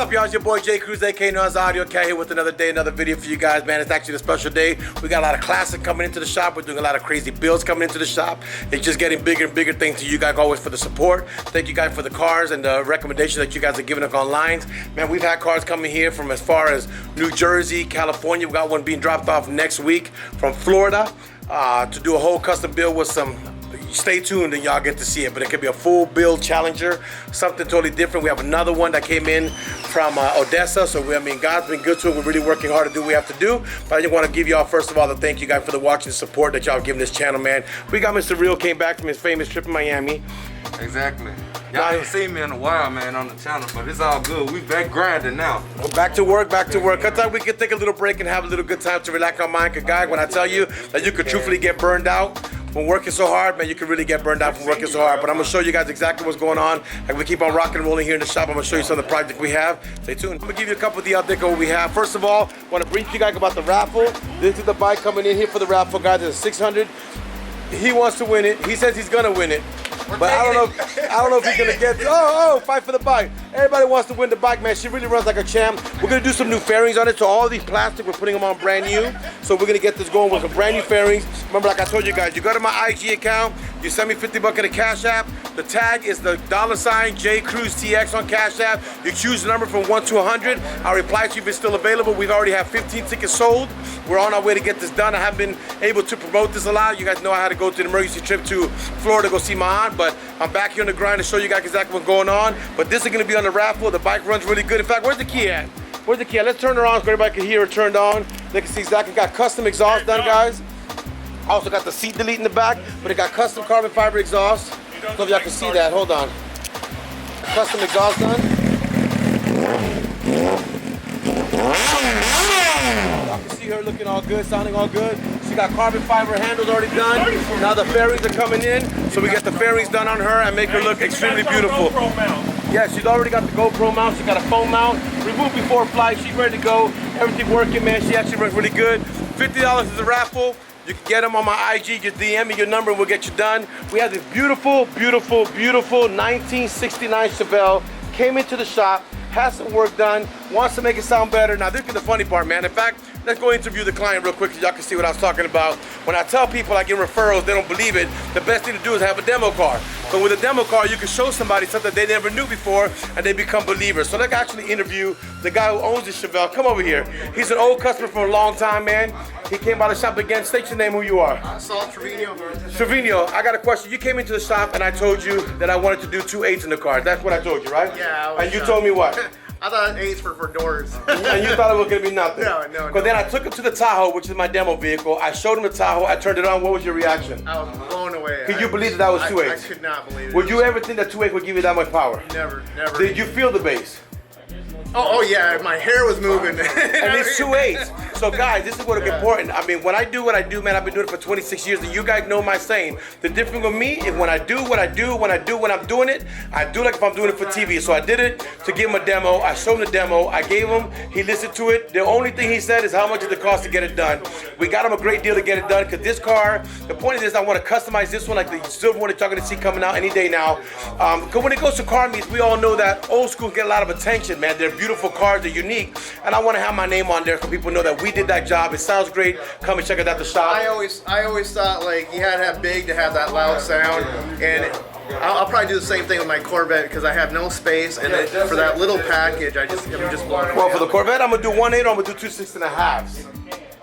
up, y'all? It's your boy J Cruz, aka AUDIOZONE, here with another day, another video for you guys, man. It's actually a special day. We got a lot of classic coming into the shop. We're doing a lot of crazy builds coming into the shop. It's just getting bigger and bigger. Thanks to you guys always for the support. Thank you guys for the cars and the recommendations that you guys are giving us online. Man, we've had cars coming here from as far as New Jersey, California. We got one being dropped off next week from Florida to do a whole custom build with some. Stay tuned and y'all get to see it, but it could be a full build Challenger, something totally different. We have another one that came in from Odessa, so God's been good to it. We're really working hard to do what we have to do, but I just want to give y'all, first of all, to thank you guys for the watching support that y'all giving this channel, man. We got Mr. Real came back from his famous trip in Miami. Exactly. Y'all haven't seen me in a while, man, on the channel, but it's all good. We back grinding now. We're back to work, back to work. Sometimes we can take a little break and have a little good time to relax our mind, because guys, when I tell you that you could truthfully get burned out from working so hard, man, you can really get burned out from working so hard. But I'm gonna show you guys exactly what's going on. Like we keep on rocking and rolling here in the shop. I'm gonna show you some of the projects we have. Stay tuned. I'm gonna give you a couple of the updates on what we have. First of all, I want to brief you guys about the raffle. This is the bike coming in here for the raffle, guys. It's a 600. He wants to win it. He says he's gonna win it. But I don't know if he's gonna get. Oh, fight for the bike. Everybody wants to win the bike, man. She really runs like a champ. We're gonna do some new fairings on it. So all these plastic, we're putting them on brand new. So we're gonna get this going with some brand new fairings. Remember, like I told you guys, you go to my IG account, you send me $50 in the Cash App. The tag is the $ J Cruz TX on Cash App. You choose the number from 1 to 100. I'll reply to you if it's still available. We've already have 15 tickets sold. We're on our way to get this done. I haven't been able to promote this a lot. You guys know I had to go to an emergency trip to Florida to go see my aunt, but I'm back here on the grind to show you guys exactly what's going on. But this is gonna be on the raffle. The bike runs really good. In fact, where's the key at? Where's the key at? Let's turn her on so everybody can hear it turned on. They can see exactly. Got custom exhaust done, guys. Also got the seat delete in the back, but it got custom carbon fiber exhaust. I don't know if y'all can see that. Hold on. Custom exhaust done. Y'all can see her looking all good, sounding all good. She got carbon fiber handles already done. Now the fairings are coming in, so we get the fairings done on her and make her look extremely beautiful. Yeah, she's already got the GoPro mount. She got a phone mount. Removed before flight. She's ready to go. Everything working, man. She actually runs really good. $50 is the raffle. You can get them on my IG. Just DM me your number and we'll get you done. We have this beautiful, beautiful, beautiful 1969 Chevelle. Came into the shop, has some work done, wants to make it sound better. Now this is the funny part, man. In fact, let's go interview the client real quick so y'all can see what I was talking about. When I tell people I get referrals, they don't believe it. The best thing to do is have a demo car. So with a demo car, you can show somebody something they never knew before and they become believers. So let's actually interview the guy who owns the Chevelle. Come over here. He's an old customer for a long time, man. He came by the shop again. State your name, who you are. Saul Trevino. Trevino, I got a question. You came into the shop and I told you that I wanted to do 2 8s in the car. That's what I told you, right? Yeah. And you told me what? I thought 8s were for doors. And you thought it was gonna be nothing? No. Because then I took him to the Tahoe, which is my demo vehicle. I showed him the Tahoe. I turned it on. What was your reaction? I was blown away. Could you believe that was 2 8s? I could not believe it. Would you ever think that 2 8 would give you that much power? Never. Did you feel the bass? Oh yeah, my hair was moving. And it's 2 8s. So guys, this is what's important. I mean, when I do what I do, man, I've been doing it for 26 years, and you guys know my saying. The difference with me is when I do what I do, when I'm doing it, I do like if I'm doing it for TV. So I did it to give him a demo. I showed him the demo. I gave him, he listened to it. The only thing he said is how much does it cost to get it done. We got him a great deal to get it done, because this car, the point is I want to customize this one like the silver one that you're going to see coming out any day now. Because when it goes to car meets, we all know that old school get a lot of attention, man. They're beautiful cars, they're unique, and I want to have my name on there so people know that we did that job. It sounds great. Come and check it out the shop. I always thought like you had to have big to have that loud sound, and I'll probably do the same thing with my Corvette because I have no space, and for that little package, I'm just blown away. Well, for the Corvette, I'm gonna do 1 8 or I'm gonna do 2 6.5s.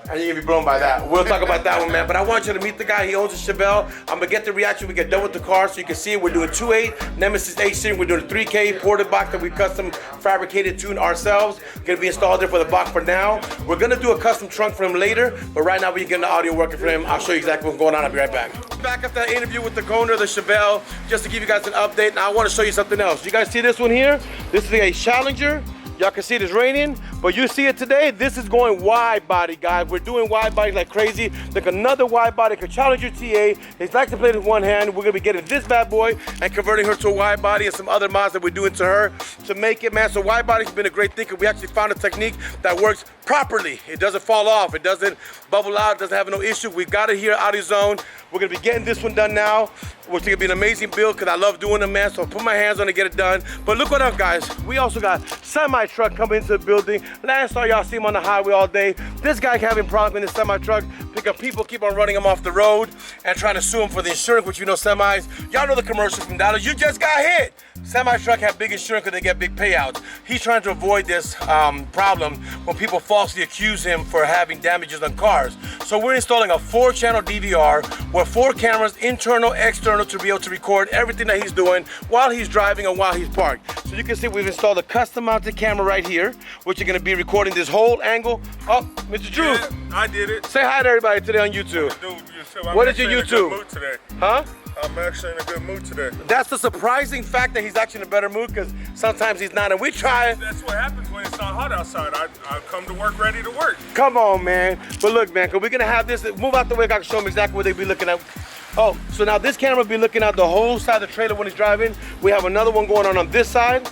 And you're gonna be blown by that. We'll talk about that one, man. But I want you to meet the guy. He owns a Chevelle. I'm gonna get the reaction. We get done with the car so you can see it. We're doing 2 8 Nemesis H series. We're doing a 3K ported box that we custom fabricated, tuned ourselves. Gonna be installed there for the box for now. We're gonna do a custom trunk for him later, but right now we're getting the audio working for him. I'll show you exactly what's going on. I'll be right back. Back after that interview with the owner of the Chevelle, just to give you guys an update. Now I want to show you something else. You guys see this one here? This is a Challenger. Y'all can see it is raining, but you see it today. This is going wide body, guys. We're doing wide body like crazy. Like another wide body, a Challenger TA. It's like to play with one hand. We're gonna be getting this bad boy and converting her to a wide body and some other mods that we're doing to her to make it, man. So wide body's been a great thing, because we actually found a technique that works properly. It doesn't fall off. It doesn't bubble out. It doesn't have no issue. We got it here at AUDIOZONE. We're gonna be getting this one done now, which is gonna be an amazing build because I love doing them, man. So I put my hands on it, get it done. But look what up, guys. We also got semi semi-truck coming into the building. Last saw y'all see him on the highway all day. This guy having problems in his semi-truck because people keep on running him off the road and trying to sue him for the insurance, which you know semis. Y'all know the commercial from Dollar. You just got hit. Semi-truck have big insurance because they get big payouts. He's trying to avoid this problem when people falsely accuse him for having damages on cars. So we're installing a 4-channel DVR with 4 cameras, internal, external, to be able to record everything that he's doing while he's driving or while he's parked. So you can see we've installed a custom mounted camera right here, which you're gonna be recording this whole angle. Oh, Mr. Drew. Yeah, I did it. Say hi to everybody today on YouTube. Dude, What is your YouTube? Mood today. Huh? I'm actually in a good mood today. That's the surprising fact that he's actually in a better mood, because sometimes he's not, and we try. That's what happens when it's not hot outside. I come to work ready to work. Come on, man. But look, man, because we're going to have this. Move out the way, I can show them exactly what they be looking at. Oh, so now this camera will be looking at the whole side of the trailer when he's driving. We have another one going on this side.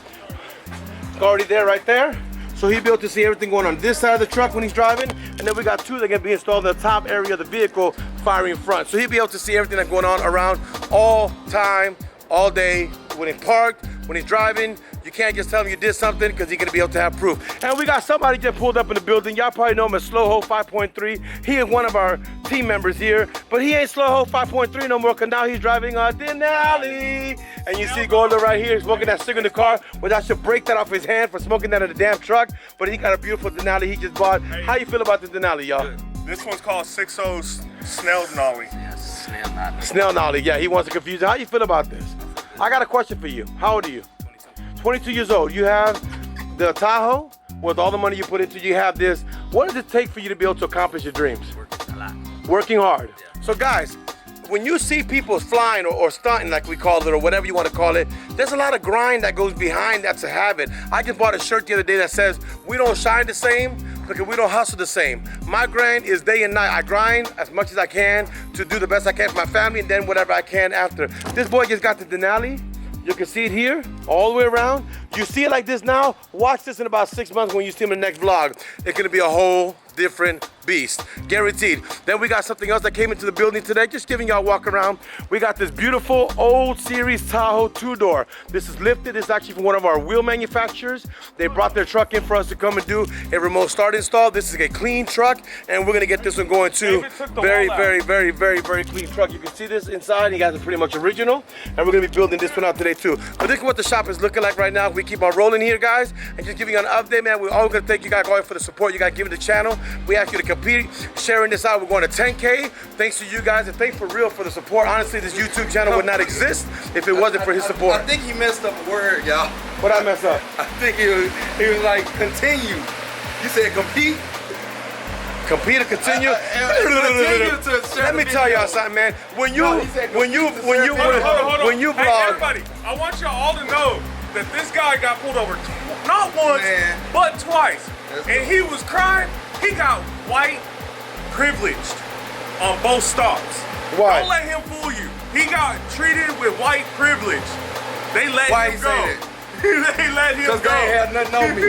It's already there, right there. So he'll be able to see everything going on this side of the truck when he's driving. And then we got 2 that are gonna be installed in the top area of the vehicle, firing front. So he'll be able to see everything that's going on around all time, all day, when he's parked, when he's driving. You can't just tell him you did something, because he's gonna be able to have proof. And we got somebody just pulled up in the building. Y'all probably know him as Slow Ho 5.3. He is one of our team members here, but he ain't Slow Ho 5.3 no more, because now he's driving a Denali. And you see Golda right here, smoking that cigarette in the car, which I should break that off his hand for smoking that in the damn truck. But he got a beautiful Denali he just bought. How you feel about the Denali, y'all? This one's called 6.0 Snell Nolly. Yes, snail nolly. Snell Nolly, yeah, he wants to confuse you. How you feel about this? I got a question for you. How old are you? 22 years old. You have the Tahoe with all the money you put into it. You have this. What does it take for you to be able to accomplish your dreams? Working a lot. Working hard. Yeah. So guys, when you see people flying or stunting, like we call it, or whatever you want to call it, there's a lot of grind that goes behind that to have it. I just bought a shirt the other day that says, we don't shine the same because we don't hustle the same. My grind is day and night. I grind as much as I can to do the best I can for my family, and then whatever I can after. This boy just got the Denali. You can see it here, all the way around. You see it like this now, watch this in about 6 months when you see him in the next vlog. It's gonna be a whole different beast, guaranteed. Then we got something else that came into the building today, just giving y'all a walk around. We got this beautiful old series Tahoe 2-door. This is lifted, it's actually from one of our wheel manufacturers. They brought their truck in for us to come and do a remote start install. This is a clean truck, and we're gonna get this one going too. Very, very clean truck. You can see this inside, you guys are pretty much original, and we're gonna be building this one out today too. But this is what the shop is looking like right now. We keep on rolling here, guys, and just giving you an update, man. We're always gonna thank you guys all for the support you guys give the channel. We ask you to compete, sharing this out. We're going to 10K. Thanks to you guys, and thanks for real for the support. Honestly, this YouTube channel would not exist if it wasn't for his support. I think he messed up a word, y'all. What I mess up? I think he was like, continue. You said compete? Compete or continue? Let me tell y'all something, man. When you Hold on. Hey, vlog, everybody, I want y'all all to know that this guy got pulled over not once, but twice. And he was crying. He got white privileged on both stops. Why? Don't let him fool you. He got treated with white privilege. They let him go. They let him go. Because they ain't had nothing on me.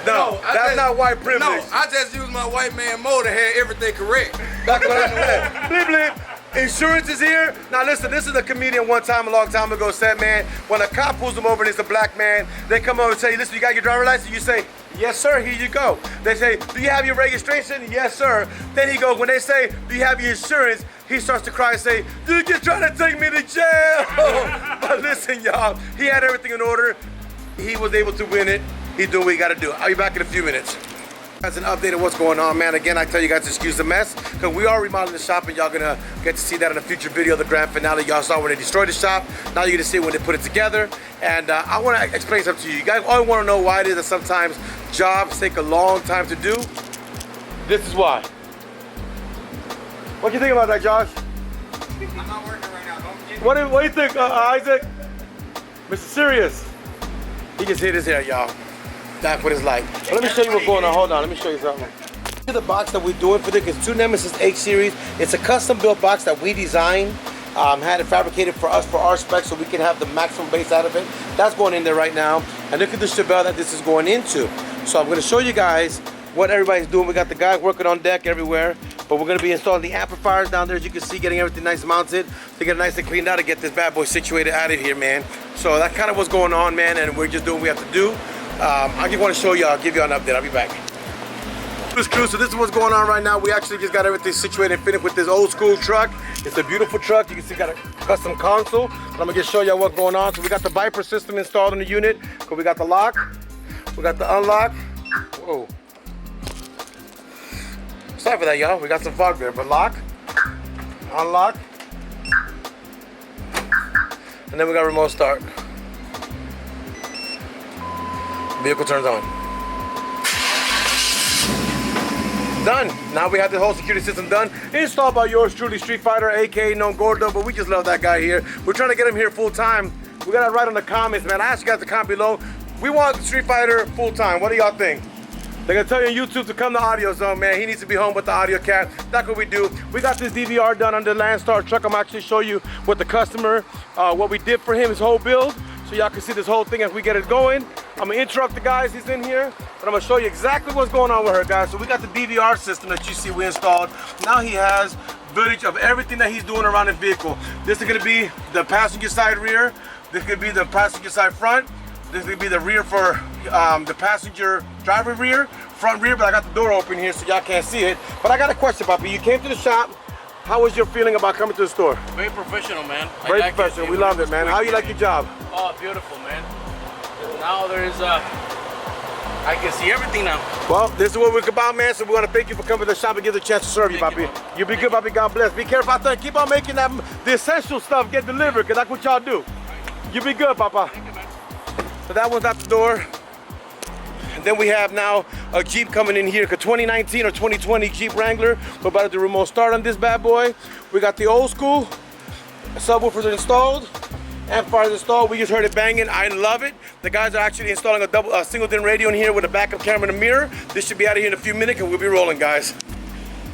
no, that's not white privilege. No, I just used my white man mode to have everything correct. That's what I said. Bleep, bleep. Insurance is here. Now listen, this is a comedian one time, a long time ago said, man, when a cop pulls them over and it's a black man, they come over and say, listen, you got your driver's license? You say, yes, sir, here you go. They say, do you have your registration? Yes, sir. Then he goes, when they say, do you have your insurance? He starts to cry and say, dude, you're trying to take me to jail. But listen, y'all, he had everything in order. He was able to win it. He do what he got to do. I'll be back in a few minutes. That's an update of what's going on, man. Again, I tell you guys, excuse the mess, because we are remodeling the shop, and y'all gonna get to see that in a future video, the grand finale. Y'all saw when they destroyed the shop. Now you're gonna see it when they put it together. And I wanna explain something to you. You guys always wanna know why it is that sometimes jobs take a long time to do. This is why. What do you think about that, Josh? I'm not working right now. Don't get What do you think, Isaac? Mr. Serious. He just hit his hair, y'all. That's what it's like. But let me show you what's going on. Hold on, let me show you something. This is the box that we're doing for this. It's 2 Nemesis H series. It's a custom built box that we designed, had it fabricated for us for our specs so we can have the maximum bass out of it. That's going in there right now. And look at the Chevelle that this is going into. So I'm gonna show you guys what everybody's doing. We got the guys working on deck everywhere, but we're gonna be installing the amplifiers down there, as you can see, getting everything nice mounted to get it nice and cleaned out to get this bad boy situated out of here, man. So that's kind of what's going on, man, and we're just doing what we have to do. I just want to show you. I'll give you an update. I'll be back. This crew, so this is what's going on right now. We actually just got everything situated and finished with this old school truck. It's a beautiful truck. You can see got a custom console. But I'm gonna just show you what's going on. So we got the Viper system installed in the unit. So we got the lock, we got the unlock. Whoa. Sorry for that, y'all. We got some fog there, but lock, unlock, and then we got remote start. Vehicle turns on. Done. Now we have the whole security system done. Installed by yours truly, Street Fighter, aka known Gordo, but we just love that guy here. We're trying to get him here full time. We got to write on the comments, man. I asked you guys to comment below. We want Street Fighter full time. What do y'all think? They're gonna tell you on YouTube to come to AUDIOZONE, man. He needs to be home with the AudioCat. That's what we do. We got this DVR done on the Landstar truck. I'm actually show you what the customer, what we did for him, his whole build. So y'all can see this whole thing as we get it going. I'm gonna interrupt the guys, he's in here, but I'm gonna show you exactly what's going on with her, guys. So we got the DVR system that you see we installed. Now he has footage of everything that he's doing around the vehicle. This is gonna be the passenger side rear. This could be the passenger side front. This could be the rear for the passenger driver rear, front rear, but I got the door open here so y'all can't see it. But I got a question, Papi. You came to the shop. How was your feeling about coming to the store? Very professional, man. Very professional. We love it, man. How you like your job? Oh, beautiful, man. Now there is I can see everything now. Well, this is what we're about, man. So we want to thank you for coming to the shop and give the chance to serve you, Papi. You be good, Papi. God bless. Be careful out there. Keep on making that the essential stuff get delivered, because that's what y'all do. You be good, Papa. Thank you, man. So that one's out the door. And then we have now a Jeep coming in here, a 2019 or 2020 Jeep Wrangler. We're about to do remote start on this bad boy. We got the old school subwoofers installed, amplifiers installed. We just heard it banging. I love it. The guys are actually installing a single DIN radio in here with a backup camera and a mirror. This should be out of here in a few minutes and we'll be rolling, guys.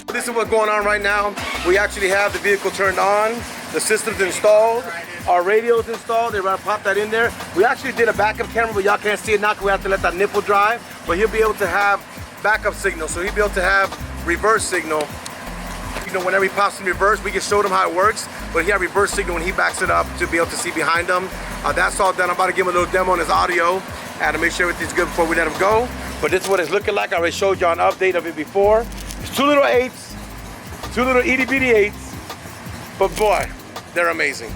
This is what's going on right now. We actually have the vehicle turned on. The system's installed. Our radio's installed. They're gonna pop that in there. We actually did a backup camera, but y'all can't see it now because we have to let that nipple drive. But he'll be able to have backup signal. So he'll be able to have reverse signal. You know, whenever he pops in reverse, we can show them how it works. But he had reverse signal when he backs it up to be able to see behind him. That's all done. I'm about to give him a little demo on his audio and to make sure everything's good before we let him go. But this is what it's looking like. I already showed y'all an update of it before. It's two little 8s, two little itty bitty 8s. But boy, they're amazing.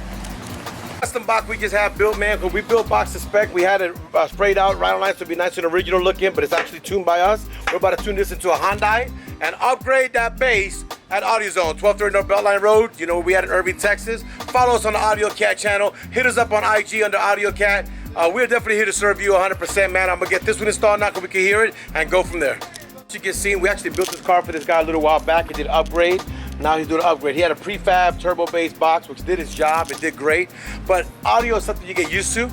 Custom box we just have built, man, because we built box to spec. We had it sprayed out right on line to be nice and original looking, but it's actually tuned by us. We're about to tune this into a Hyundai and upgrade that bass at AUDIOZONE, 1230 North Beltline Road. You know, we had in Irving, Texas. Follow us on the AudioCat channel. Hit us up on IG under AudioCat. We're definitely here to serve you 100%, man. I'm gonna get this one installed now so we can hear it and go from there. As you can see, we actually built this car for this guy a little while back. He did an upgrade. Now he's doing an upgrade. He had a prefab turbo bass box, which did his job. It did great. But audio is something you get used to,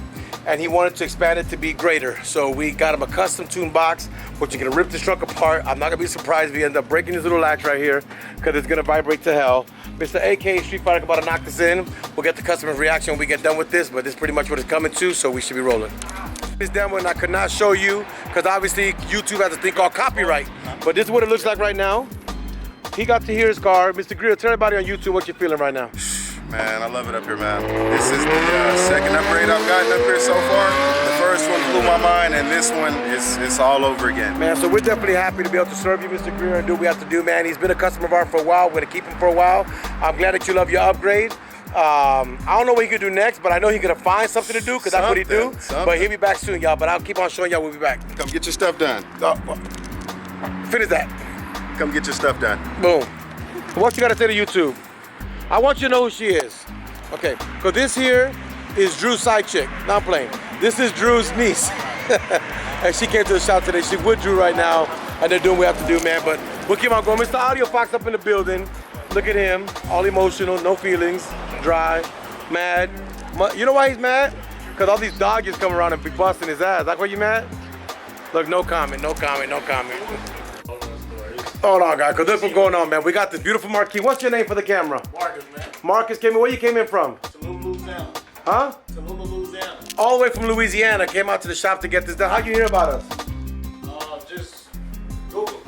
and he wanted to expand it to be greater. So we got him a custom tuned box, which you can rip this truck apart. I'm not gonna be surprised if he ends up breaking this little latch right here, because it's gonna vibrate to hell. Mr. AK Street Fighter about to knock this in. We'll get the customer's reaction when we get done with this, but this is pretty much what it's coming to, so we should be rolling. This demo and I could not show you, because obviously YouTube has a thing called copyright. But this is what it looks like right now. He got to hear his car. Mr. Greer, tell everybody on YouTube what you're feeling right now. Man, I love it up here, man. This is the second upgrade I've gotten up here so far. The first one blew my mind, and this one it's all over again. Man, so we're definitely happy to be able to serve you, Mr. Greer, and do what we have to do, man. He's been a customer of ours for a while. We're gonna keep him for a while. I'm glad that you love your upgrade. I don't know what he could do next, but I know he's gonna find something to do, because that's what he do. But he'll be back soon, y'all. But I'll keep on showing y'all we'll be back. Come get your stuff done. Finish that. Come get your stuff done. Boom. What you gotta say to YouTube? I want you to know who she is. Okay, because this here is Drew's side chick. Not I'm playing. This is Drew's niece. And she came to the shop today. She's with Drew right now, and they're doing what we have to do, man. But we'll keep on going. Mr. Audio Fox up in the building. Look at him, all emotional, no feelings, dry, mad. You know why he's mad? Because all these dodgers come around and be busting his ass. That's why you mad? Look, no comment, no comment, no comment. Hold on, guys, because this is what's going on, man. We got this beautiful marquee. What's your name for the camera? Marcus, man. Marcus came in. Where you came in from? Tallulah, Louisiana. Huh? Tallulah, Louisiana. All the way from Louisiana. Came out to the shop to get this done. How'd you hear about us? Just Google.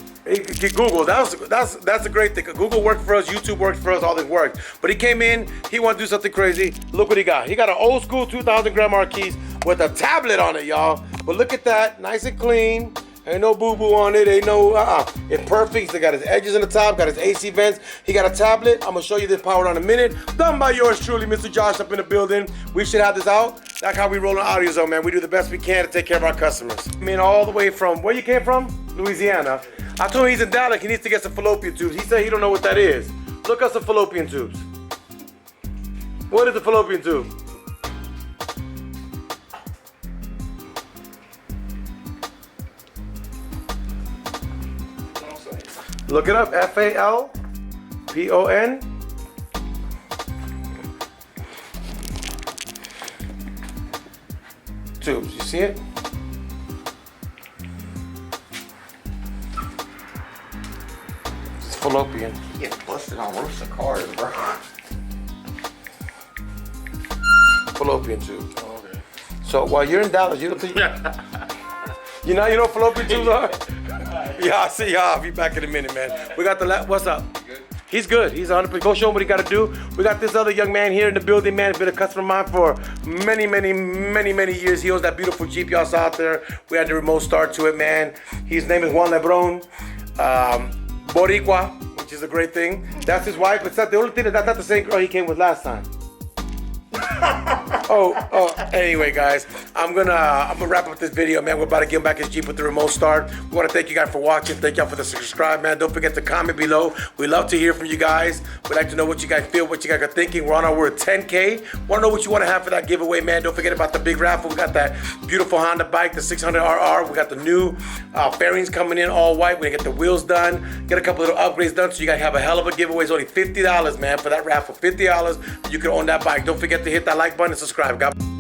Google. That's a great thing. Google worked for us. YouTube worked for us. All this worked. But he came in. He wanted to do something crazy. Look what he got. He got an old school 2,000 gram marquee with a tablet on it, y'all. But look at that, nice and clean. Ain't no boo-boo on it, ain't no, It's perfect. He got his edges in the top, got his AC vents. He got a tablet. I'm gonna show you this powered on a minute. Done by yours truly, Mr. Josh up in the building. We should have this out. That's how we roll on AUDIOZONE, man. We do the best we can to take care of our customers. I mean, all the way from, where you came from? Louisiana. I told him he's in Dallas, he needs to get some fallopian tubes. He said he don't know what that is. Look up some fallopian tubes. What is a fallopian tube? Look it up, F-A-L-P-O-N. Tubes, you see it? It's fallopian. You get busted on roofs of cars, bro. Fallopian tube. Okay. So while you're in Dallas, you don't think you know what fallopian tubes are? Yeah, I'll see y'all. I'll be back in a minute, man. We got the what's up? He's good. He's 100%. Go show him what he got to do. We got this other young man here in the building, man. He's been a customer of mine for many years. He owns that beautiful Jeep y'all saw out there. We had the remote start to it, man. His name is Juan Lebron. Boricua, which is a great thing. That's his wife. But the only thing that's not the same girl he came with last time. Anyway, guys, I'm gonna wrap up this video, man. We're about to get back his Jeep with the remote start. We want to thank you guys for watching. Thank y'all for the subscribe, man. Don't forget to comment below. We love to hear from you guys. We'd like to know what you guys feel, what you guys are thinking. We're on our word 10K. Want to know what you want to have for that giveaway, man. Don't forget about the big raffle. We got that beautiful Honda bike, the 600RR. We got the new fairings coming in, all white. We're gonna get the wheels done, get a couple little upgrades done, so you guys have a hell of a giveaway. It's only $50, man, for that raffle. $50. You can own that bike. Don't forget to hit that like button and subscribe. God.